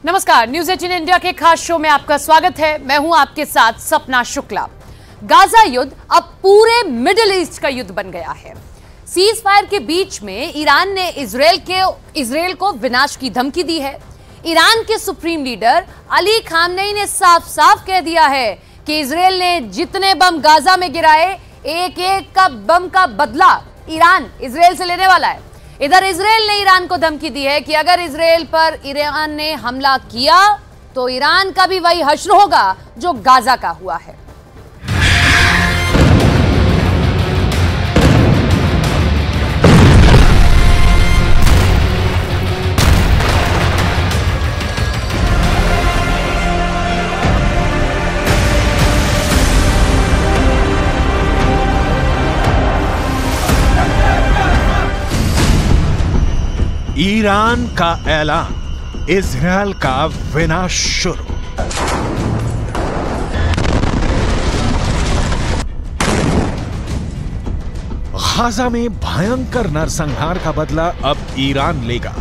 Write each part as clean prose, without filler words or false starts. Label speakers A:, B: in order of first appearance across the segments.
A: नमस्कार, news 18 India के खास शो में आपका स्वागत है। मैं हूं आपके साथ सपना शुक्ला। गाजा युद्ध अब पूरे मिडिल ईस्ट का युद्ध बन गया है। सीज फायर के बीच में ईरान ने इजरायल को विनाश की धमकी दी है। ईरान के सुप्रीम लीडर अली खामनेई ने साफ साफ कह दिया है कि इजरायल ने जितने बम गाजा में गिराए, एक एक का बम का बदला ईरान इजरायल से लेने वाला है। इधर इजरायल ने ईरान को धमकी दी है कि अगर इजरायल पर ईरान ने हमला किया तो ईरान का भी वही हश्र होगा जो गाजा का हुआ है।
B: ईरान का ऐलान, इजरायल का विनाश शुरू। गाजा में भयंकर नरसंहार का बदला अब ईरान लेगा।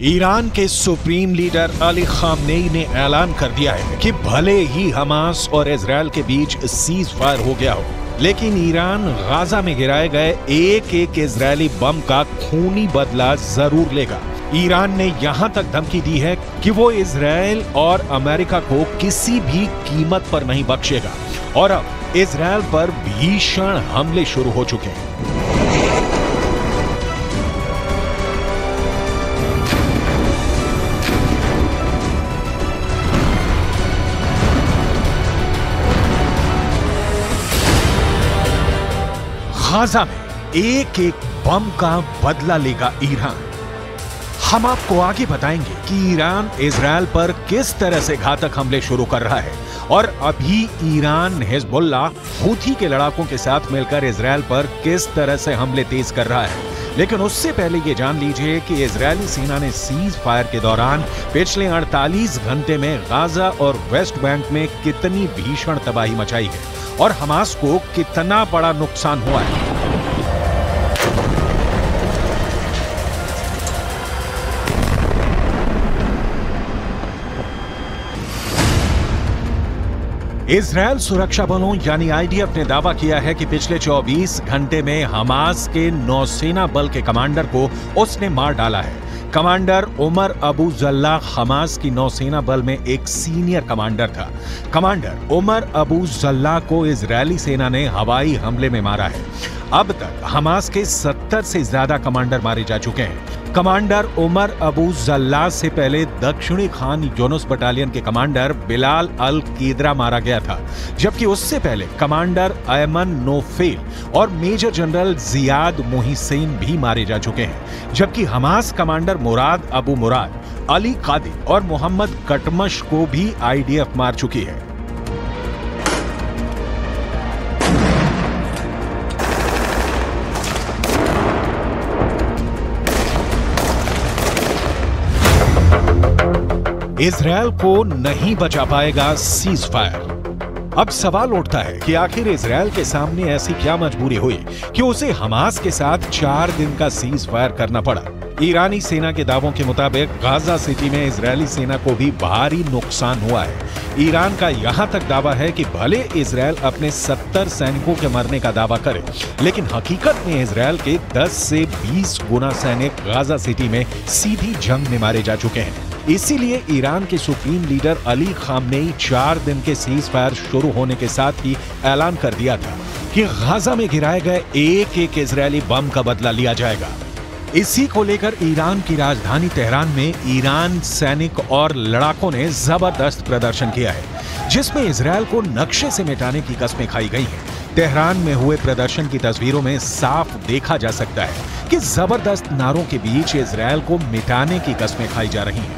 B: ईरान के सुप्रीम लीडर अली खामनेई ने ऐलान कर दिया है कि भले ही हमास और इजरायल के बीच सीज फायर हो गया हो, लेकिन ईरान गाजा में गिराए गए एक एक इजरायली बम का खूनी बदला जरूर लेगा। ईरान ने यहां तक धमकी दी है कि वो इजरायल और अमेरिका को किसी भी कीमत पर नहीं बख्शेगा और अब इजरायल पर भीषण हमले शुरू हो चुके हैं। गाजा में एक एक बम का बदला लेगा ईरान। हम आपको आगे बताएंगे कि ईरान इजरायल पर किस तरह से घातक हमले शुरू कर रहा है और अभी ईरान हिजबुल्लाह हूथी के लड़ाकों के साथ मिलकर इजरायल पर किस तरह से हमले तेज कर रहा है। लेकिन उससे पहले ये जान लीजिए कि इजरायली सेना ने सीज फायर के दौरान पिछले 48 घंटे में गाजा और वेस्ट बैंक में कितनी भीषण तबाही मचाई है और हमास को कितना बड़ा नुकसान हुआ है। इजरायल सुरक्षा बलों यानी आईडीएफ ने दावा किया है कि पिछले 24 घंटे में हमास के नौसेना बल के कमांडर को उसने मार डाला है। Commander Omar Abu Jallah Hamas की नौसेना बल में एक सीनियर कमांडर था। कमांडर उमर अबू जल्लाह को इजरायली सेना ने हवाई हमले में मारा है। अब तक हमास के 70 से ज्यादा कमांडर मारे जा चुके हैं। कमांडर उमर अबू जल्लाह से पहले दक्षिणी खान यूनुस बटालियन के कमांडर बिलाल अल कीदरा मारा गया था, जबकि उससे पहले कमांडर अयमन नोफेल और मेजर जनरल जियाद मोहिसेन भी मारे जा चुके हैं। जबकि हमास कमांडर मुराद अबू मुराद, अली कादी और मोहम्मद कटमश को भी आईडीएफ मार चुकी है। इजरायल को नहीं बचा पाएगा सीज फायर। अब सवाल उठता है कि आखिर इजरायल के सामने ऐसी क्या मजबूरी हुई कि उसे हमास के साथ 4 दिन का सीज फायर करना पड़ा। ईरानी सेना के दावों के मुताबिक गाजा सिटी में इजरायली सेना को भी भारी नुकसान हुआ है। ईरान का यहां तक दावा है कि भले इजरायल अपने 70 सैनिकों के मरने का दावा करे, लेकिन हकीकत में इजरायल के 10 से 20 गुना सैनिक गाजा सिटी में सीधी जंग में मारे जा चुके हैं। इसीलिए ईरान के सुप्रीम लीडर अली खामनेई 4 दिन के सीज फायर शुरू होने के साथ ही ऐलान कर दिया था कि गाजा में गिराए गए एक एक इजरायली बम का बदला लिया जाएगा। इसी को लेकर ईरान की राजधानी तेहरान में ईरान सैनिक और लड़ाकों ने जबरदस्त प्रदर्शन किया है, जिसमें इजरायल को नक्शे से मिटाने की कस्में खाई गई हैं। तेहरान में हुए प्रदर्शन की तस्वीरों में साफ देखा जा सकता है कि जबरदस्त नारों के बीच इजरायल को मिटाने की कस्में खाई जा रही हैं।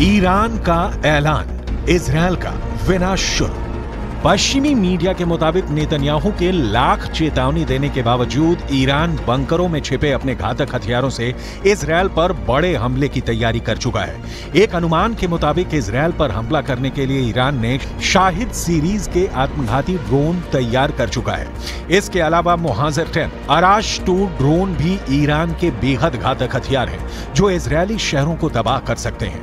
B: ईरान का ऐलान, इजरायल का विनाश शुरू। पश्चिमी मीडिया के मुताबिक नेतन्याहू के लाख चेतावनी देने के बावजूद ईरान बंकरों में छिपे अपने घातक हथियारों से इजरायल पर बड़े हमले की तैयारी कर चुका है। एक अनुमान के मुताबिक इजरायल पर हमला करने के लिए ईरान ने शाहिद सीरीज के आत्मघाती ड्रोन तैयार कर चुका है। इसके अलावा मुहाजिर 10 अराश 2 ड्रोन भी ईरान के बेहद घातक हथियार हैं जो इजरायली शहरों को तबाह कर सकते हैं।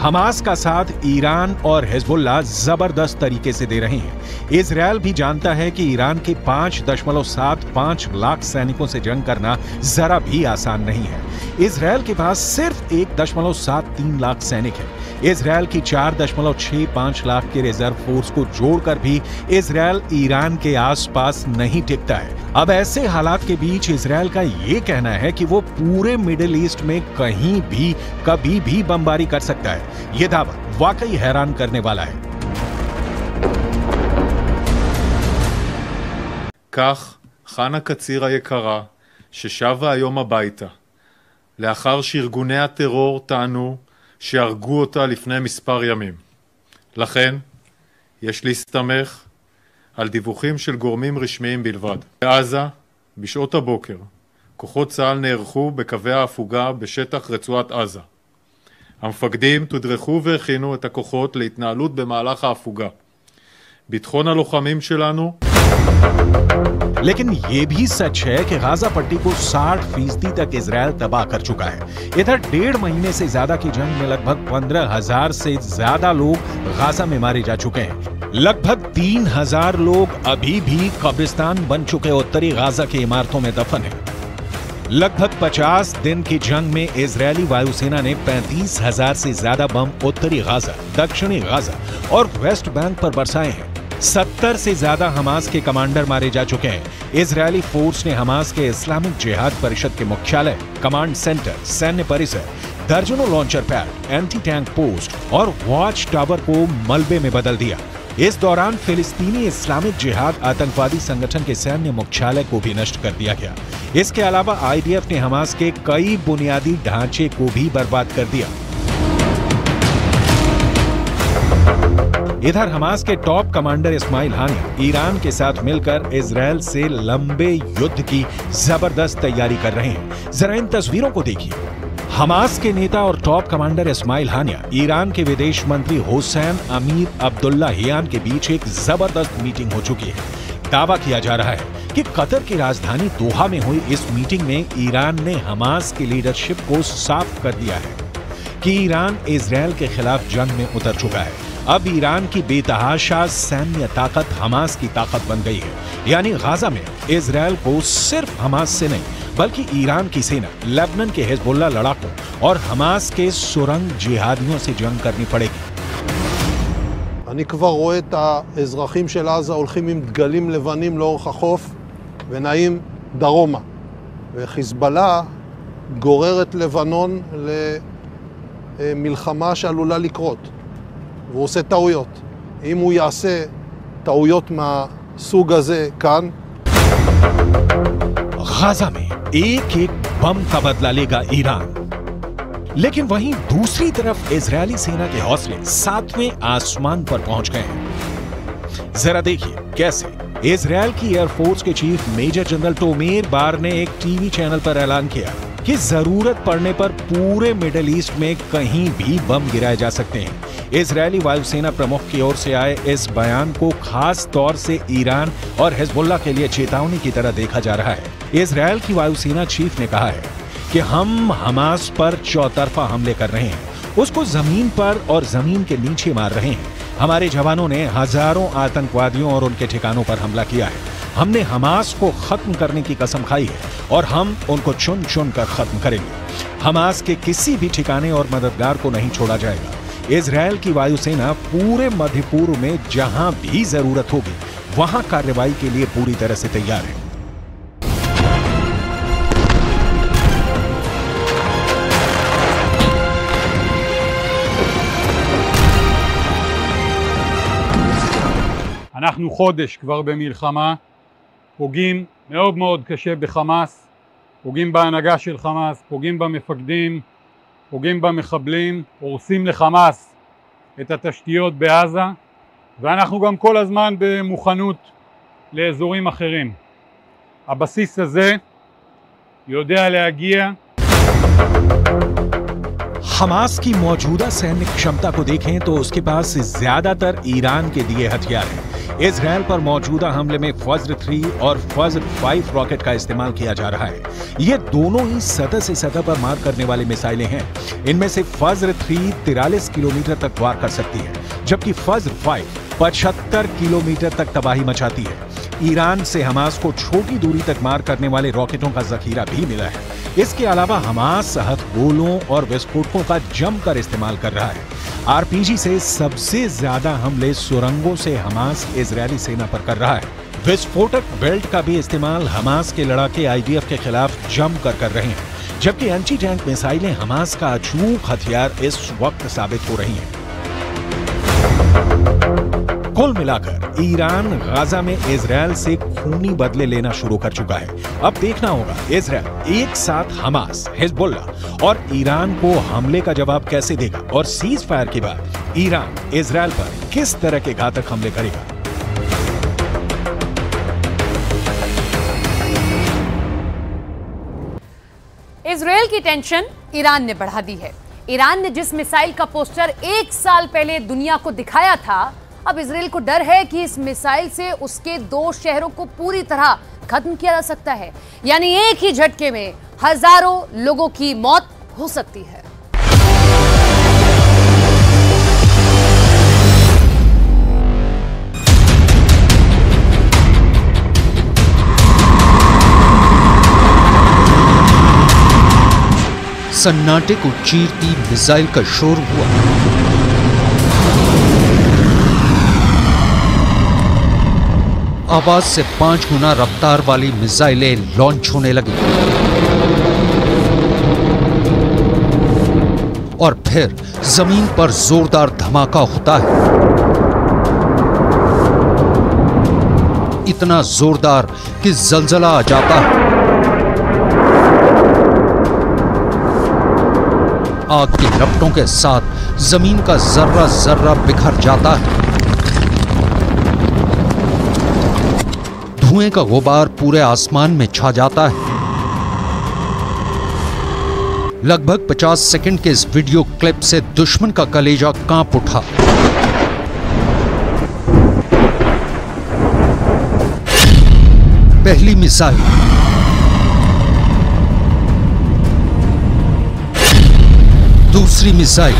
B: हमास का साथ ईरान और हिजबुल्लाह जबरदस्त तरीके से दे रहे हैं। इजरायल भी जानता है कि ईरान के 5.75 लाख सैनिकों से जंग करना जरा भी आसान नहीं है। इजरायल के पास सिर्फ 1.73 लाख सैनिक हैं। इजरायल की 4.65 लाख के रिजर्व फोर्स को जोड़कर भी इजरायल ईरान के आसपास नहीं टिकता है। अब ऐसे हालात के बीच इजरायल का ये कहना है कि वो पूरे मिडिल ईस्ट में कहीं भी कभी भी बमबारी कर सकता है। ये दावा वाकई हैरान करने वाला है।
C: כך חנה קציר היקרה ששבה היום הביתה לאחר שארגוני הטרור טענו שהרגו אותה לפני מספר ימים. לכן יש להסתמך על דיווחים של גורמים רשמיים בלבד. בעזה, בשעות הבוקר, כוחות צה"ל נערכו בקווי ההפוגה בשטח רצועת עזה. המפקדים תודרכו והכינו את הכוחות להתנהלות במהלך ההפוגה. ביטחון הלוחמים שלנו
B: लेकिन ये भी सच है कि गाजा पट्टी को 60% तक इजरायल तबाह कर चुका है। इधर 1.5 महीने से ज्यादा की जंग में लगभग 15,000 से ज्यादा लोग गाजा में मारे जा चुके हैं। लगभग 3,000 लोग अभी भी कब्रिस्तान बन चुके उत्तरी गाजा की इमारतों में दफन हैं। लगभग 50 दिन की जंग में इजरायली वायुसेना ने 35,000 से ज्यादा बम उत्तरी गाजा, दक्षिणी गाजा और वेस्ट बैंक पर बरसाए हैं। 70 से ज्यादा हमास के कमांडर मारे जा चुके हैं। इजरायली फोर्स ने हमास के इस्लामिक जिहाद परिषद के मुख्यालय, कमांड सेंटर, सैन्य परिसर, दर्जनों launcher pad, anti tank post और वॉच टावर को मलबे में बदल दिया। इस दौरान फिलिस्तीनी इस्लामिक जिहाद आतंकवादी संगठन के सैन्य मुख्यालय को भी नष्ट कर दिया गया। इसके अलावा आईडीएफ ने हमास के कई बुनियादी ढांचे को भी बर्बाद कर दिया। इधर हमास के टॉप कमांडर इस्माइल हानिया ईरान के साथ मिलकर इजरायल से लंबे युद्ध की जबरदस्त तैयारी कर रहे हैं। जरा इन तस्वीरों को देखिए। हमास के नेता और टॉप कमांडर इस्माइल हानिया ईरान के विदेश मंत्री हुसैन अमीर अब्दुल्लाहियान के बीच एक जबरदस्त मीटिंग हो चुकी है। दावा किया जा रहा है कि कतर की राजधानी दोहा में हुई इस मीटिंग में ईरान ने हमास की लीडरशिप को साफ कर दिया है कि ईरान इजरायल के खिलाफ जंग में उतर चुका है। अब ईरान की बेतहाशा सैन्य ताकत हमास की ताकत बन गई है। यानी गाजा में इजरायल को सिर्फ हमास से नहीं बल्कि ईरान की सेना, लेबनान के हिजबुल्लाह लड़ाकों और हमास के सुरंग जिहादियों से जंग करनी पड़ेगी।
D: אני כבר רואה את האזרחים של עזה הולכים עם דגלים לבנים לאורך החוף ונעים דרומה. וחיזבאללה גורר את לבנון למלחמה שעלולה לקרות. והוא עושה טעויות. אם הוא יעשה טעויות מהסוג הזה כאן,
B: गाजा में एक एक बम का बदला लेगा ईरान। लेकिन वहीं दूसरी तरफ इजरायली सेना के हौसले 7वें आसमान पर पहुंच गए हैं। जरा देखिए कैसे। इजरायल की एयरफोर्स के चीफ मेजर जनरल टोमेर बार ने एक टीवी चैनल पर ऐलान किया कि जरूरत पड़ने पर पूरे मिडिल ईस्ट में कहीं भी बम गिराए जा सकते हैं। इजरायली वायुसेना प्रमुख की ओर से आए इस बयान को खास तौर से ईरान और हिजबुल्लाह के लिए चेतावनी की तरह देखा जा रहा है। इजरायल की वायुसेना चीफ ने कहा है कि हम हमास पर चौतरफा हमले कर रहे हैं, उसको जमीन पर और जमीन के नीचे मार रहे हैं। हमारे जवानों ने हजारों आतंकवादियों और उनके ठिकानों पर हमला किया है। हमने हमास को खत्म करने की कसम खाई है और हम उनको चुन चुन कर खत्म करेंगे। हमास के किसी भी ठिकाने और मददगार को नहीं छोड़ा जाएगा। इजरायल की वायुसेना पूरे मध्य पूर्व में जहां भी जरूरत होगी वहां कार्रवाई के लिए पूरी तरह से तैयार है।
E: אנחנו חודש כבר במלחמה, פוגעים מאוד מאוד קשה בחמאס, פוגעים בהנהגה של חמאס, פוגעים במפקדים, פוגעים במחבלים, הורסים לחמאס את התשתיות בעזה, ואנחנו גם כל הזמן במוכנות לאזורים אחרים. הבסיס הזה יודע להגיע.
B: हमास की मौजूदा सैन्य क्षमता को देखें तो उसके पास ज्यादातर ईरान के दिए हथियार हैं। इजरायल पर मौजूदा हमले में फज्र 3 और फज्र 5 रॉकेट का इस्तेमाल किया जा रहा है। ये दोनों ही सतह से सतह पर मार करने वाली मिसाइलें हैं। इनमें से फज्र 3 43 किलोमीटर तक वार कर सकती है, जबकि फज्र 5 75 किलोमीटर तक तबाही मचाती है। ईरान से हमास को छोटी दूरी तक मार करने वाले रॉकेटों का जखीरा भी मिला है। इसके अलावा हमास हथगोलों और विस्फोटकों का जमकर इस्तेमाल कर रहा है। आरपीजी से सबसे ज्यादा हमले सुरंगों से हमास इजरायली सेना पर कर रहा है। विस्फोटक बेल्ट का भी इस्तेमाल हमास के लड़ाके आईडीएफ के खिलाफ जमकर कर रहे हैं, जबकि एंटी टैंक मिसाइलें हमास का अचूक हथियार इस वक्त साबित हो रही हैं। कुल मिलाकर ईरान गाजा में इजरायल से खूनी बदले लेना शुरू कर चुका है। अब देखना होगा इजरायल एक साथ हमास, हिजबुल्लाह और ईरान को हमले का जवाब कैसे देगा और सीज फायर के बाद ईरान इजरायल पर किस तरह के घातक हमले करेगा।
A: इजरायल की टेंशन ईरान ने बढ़ा दी है। ईरान ने जिस मिसाइल का पोस्टर 1 साल पहले दुनिया को दिखाया था, अब इजरायल को डर है कि इस मिसाइल से उसके 2 शहरों को पूरी तरह खत्म किया जा सकता है। यानी एक ही झटके में हजारों लोगों की मौत हो सकती है।
F: सन्नाटे को चीरती मिसाइल का शोर हुआ। आवाज से 5 गुना रफ्तार वाली मिसाइलें लॉन्च होने लगी और फिर जमीन पर जोरदार धमाका होता है, इतना जोरदार कि जलजला आ जाता है। आग की लपटों के साथ जमीन का जर्रा जर्रा बिखर जाता है। धुएं का गुबार पूरे आसमान में छा जाता है। लगभग 50 सेकंड के इस वीडियो क्लिप से दुश्मन का कलेजा कांप उठा। पहली मिसाइल, दूसरी मिसाइल,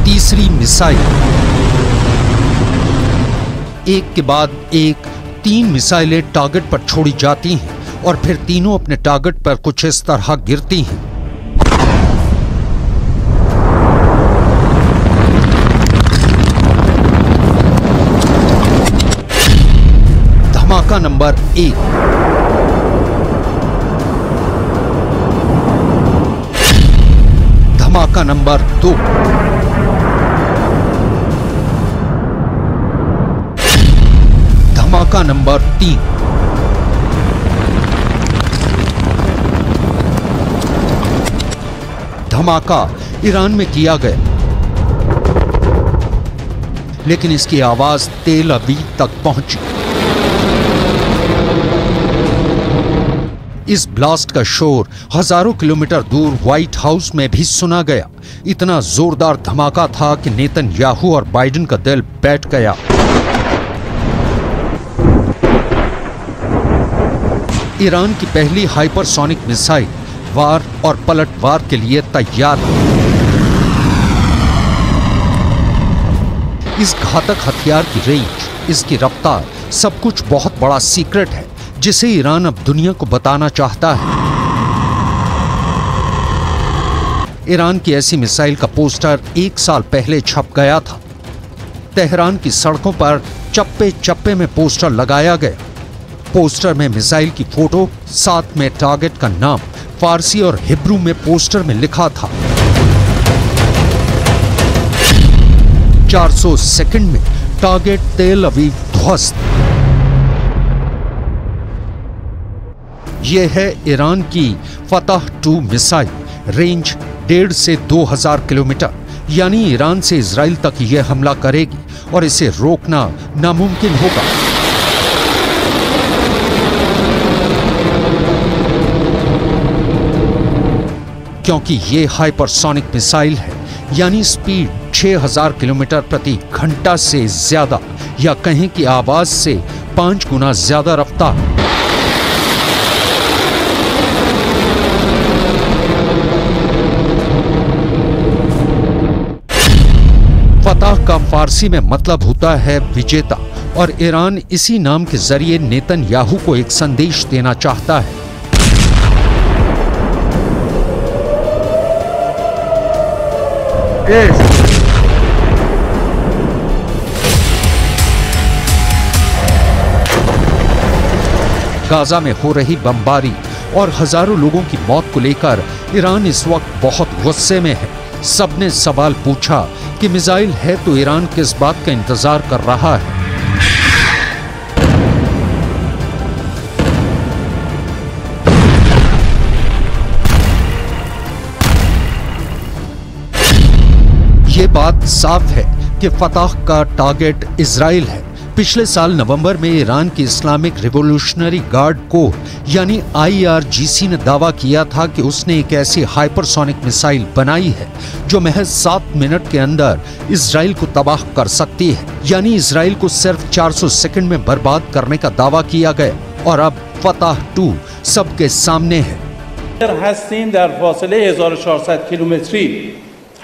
F: तीसरी मिसाइल, एक के बाद एक 3 मिसाइलें टारगेट पर छोड़ी जाती हैं और फिर तीनों अपने टारगेट पर कुछ इस तरह गिरती हैं। धमाका नंबर 1, धमाका नंबर 2, धमाका नंबर 3, धमाका ईरान में किया गया, लेकिन इसकी आवाज तेल अवीव तक पहुंची। इस ब्लास्ट का शोर हजारों किलोमीटर दूर व्हाइट हाउस में भी सुना गया। इतना जोरदार धमाका था कि नेतन्याहू और बाइडेन का दिल बैठ गया। ईरान की पहली हाइपरसोनिक मिसाइल वार और पलटवार के लिए तैयार है। इस घातक हथियार की रेंज, इसकी रफ्तार, सब कुछ बहुत बड़ा सीक्रेट है जिसे ईरान अब दुनिया को बताना चाहता है। ईरान की ऐसी मिसाइल का पोस्टर 1 साल पहले छप गया था। तेहरान की सड़कों पर चप्पे चप्पे में पोस्टर लगाया गया। पोस्टर में मिसाइल की फोटो, साथ में टारगेट का नाम फारसी और हिब्रू में पोस्टर में लिखा था। 400 सेकंड में टारगेट तेल अवीव ध्वस्त। यह है ईरान की फतह 2 मिसाइल, रेंज 1.5 से 2000 किलोमीटर। यानी ईरान से इजराइल तक यह हमला करेगी और इसे रोकना नामुमकिन होगा। क्योंकि ये हाइपरसोनिक मिसाइल है, यानी स्पीड 6000 किलोमीटर प्रति घंटा से ज्यादा, या कहें कि आवाज से 5 गुना ज्यादा रफ्तार। फतह का फारसी में मतलब होता है विजेता, और ईरान इसी नाम के जरिए नेतन्याहू को एक संदेश देना चाहता है। गाजा में हो रही बमबारी और हजारों लोगों की मौत को लेकर ईरान इस वक्त बहुत गुस्से में है। सबने सवाल पूछा कि मिसाइल है तो ईरान किस बात का इंतजार कर रहा है। ये बात साफ है कि फतह का टारगेट इजराइल है। पिछले साल नवंबर में ईरान की इस्लामिक रिवॉल्यूशनरी गार्ड कोर यानी IRGC ने दावा किया था कि उसने एक ऐसी हाइपरसोनिक मिसाइल बनाई है जो महज 7 मिनट के अंदर इजराइल को तबाह कर सकती है। यानी इजराइल को सिर्फ 400 सेकंड में बर्बाद करने का दावा किया गया, और अब फतह 2 सबके सामने है।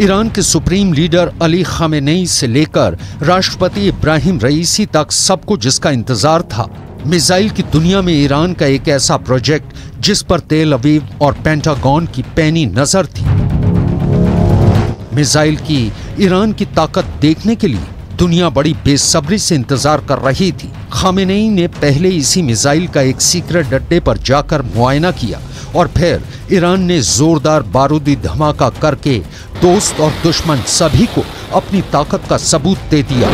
F: ईरान के सुप्रीम लीडर अली खामेनेई से लेकर राष्ट्रपति इब्राहिम रईसी तक सबको जिसका इंतजार था, मिसाइल की दुनिया में ईरान का एक ऐसा प्रोजेक्ट जिस पर तेल अवीव और पेंटागन की पैनी नजर थी। मिसाइल की ईरान की ताकत देखने के लिए दुनिया बड़ी बेसब्री से इंतजार कर रही थी। खामेनेई ने पहले इसी मिसाइल का एक सीक्रेट अड्डे पर जाकर मुआयना किया और फिर ईरान ने जोरदार बारूदी धमाका करके दोस्त और दुश्मन सभी को अपनी ताकत का सबूत दे दिया।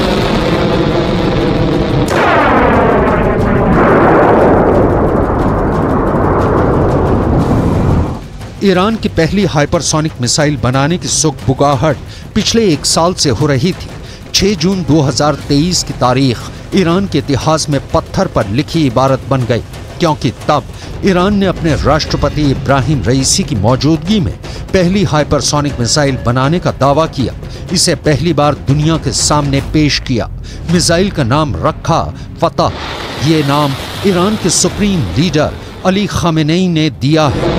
F: ईरान की पहली हाइपरसोनिक मिसाइल बनाने की सुगबुगाहट पिछले 1 साल से हो रही थी। 6 जून 2023 की तारीख ईरान के इतिहास में पत्थर पर लिखी इबारत बन गई, क्योंकि तब ईरान ने अपने राष्ट्रपति इब्राहिम रईसी की मौजूदगी में पहली हाइपरसोनिक मिसाइल बनाने का दावा किया। इसे पहली बार दुनिया के सामने पेश किया। मिसाइल का नाम रखा फतह। ये नाम ईरान के सुप्रीम लीडर अली खामेनेई ने दिया है।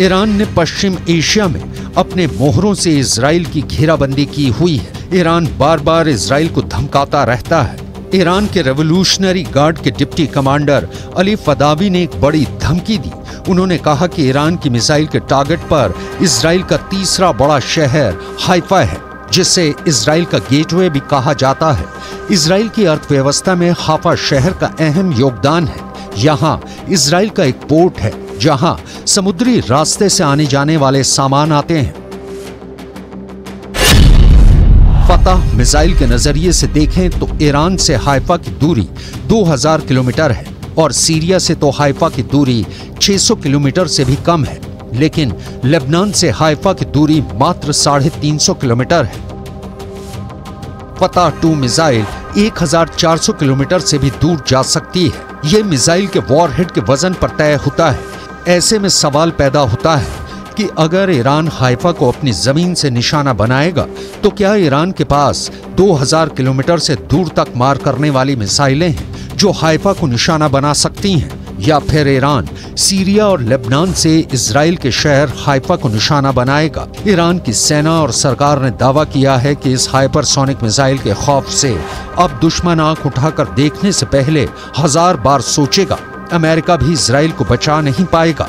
F: ईरान ने पश्चिम एशिया में अपने मोहरों से इजराइल की घेराबंदी की हुई है। ईरान बार बार इजराइल को धमकाता रहता है। ईरान के रेवोल्यूशनरी गार्ड के डिप्टी कमांडर अली फदावी ने एक बड़ी धमकी दी। उन्होंने कहा कि ईरान की मिसाइल के टारगेट पर इजराइल का तीसरा बड़ा शहर हाइफा है, जिसे इजराइल का गेटवे भी कहा जाता है। इजराइल की अर्थव्यवस्था में हाइफा शहर का अहम योगदान है। यहाँ इजराइल का एक पोर्ट है जहां समुद्री रास्ते से आने जाने वाले सामान आते हैं। फतह मिसाइल के नजरिए से देखें तो ईरान से हाइफा की दूरी 2000 किलोमीटर है और सीरिया से तो हाइफा की दूरी 600 किलोमीटर से भी कम है। लेकिन लेबनान से हाइफा की दूरी मात्र 350 किलोमीटर है। फतह 2 मिसाइल 1400 किलोमीटर से भी दूर जा सकती है। यह मिसाइल के वॉरहेड के वजन पर तय होता है। ऐसे में सवाल पैदा होता है कि अगर ईरान हाइफा को अपनी जमीन से निशाना बनाएगा तो क्या ईरान के पास 2000 किलोमीटर से दूर तक मार करने वाली मिसाइलें हैं जो हाइफा को निशाना बना सकती हैं? या फिर ईरान सीरिया और लेबनान से इजराइल के शहर हाइफा को निशाना बनाएगा? ईरान की सेना और सरकार ने दावा किया है कि इस हाइपरसोनिक मिसाइल के खौफ से अब दुश्मन आंख उठाकर देखने से पहले 1000 बार सोचेगा। अमेरिका भी इजराइल को बचा नहीं पाएगा।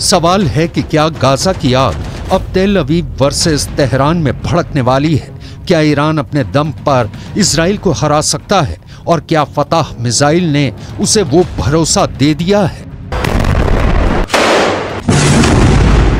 F: सवाल है कि क्या गाजा की आग अब तेल अवीव वर्सेस तेहरान में भड़कने वाली है? क्या ईरान अपने दम पर इजराइल को हरा सकता है? और क्या फतह मिसाइल ने उसे वो भरोसा दे दिया है?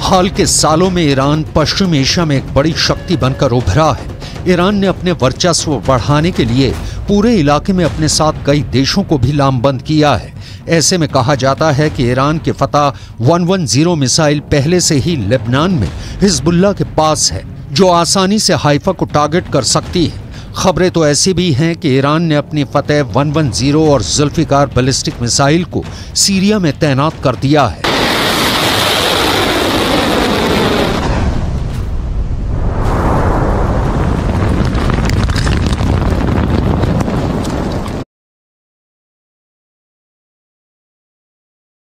F: हाल के सालों में ईरान पश्चिम एशिया में एक बड़ी शक्ति बनकर उभरा है। ईरान ने अपने वर्चस्व बढ़ाने के लिए पूरे इलाके में अपने साथ कई देशों को भी लामबंद किया है। ऐसे में कहा जाता है कि ईरान के फतह 110 मिसाइल पहले से ही लेबनान में हिजबुल्लाह के पास है, जो आसानी से हाइफा को टारगेट कर सकती है। खबरें तो ऐसी भी हैं कि ईरान ने अपनी फतह 110 और जुल्फिकार बैलिस्टिक मिसाइल को सीरिया में तैनात कर दिया है।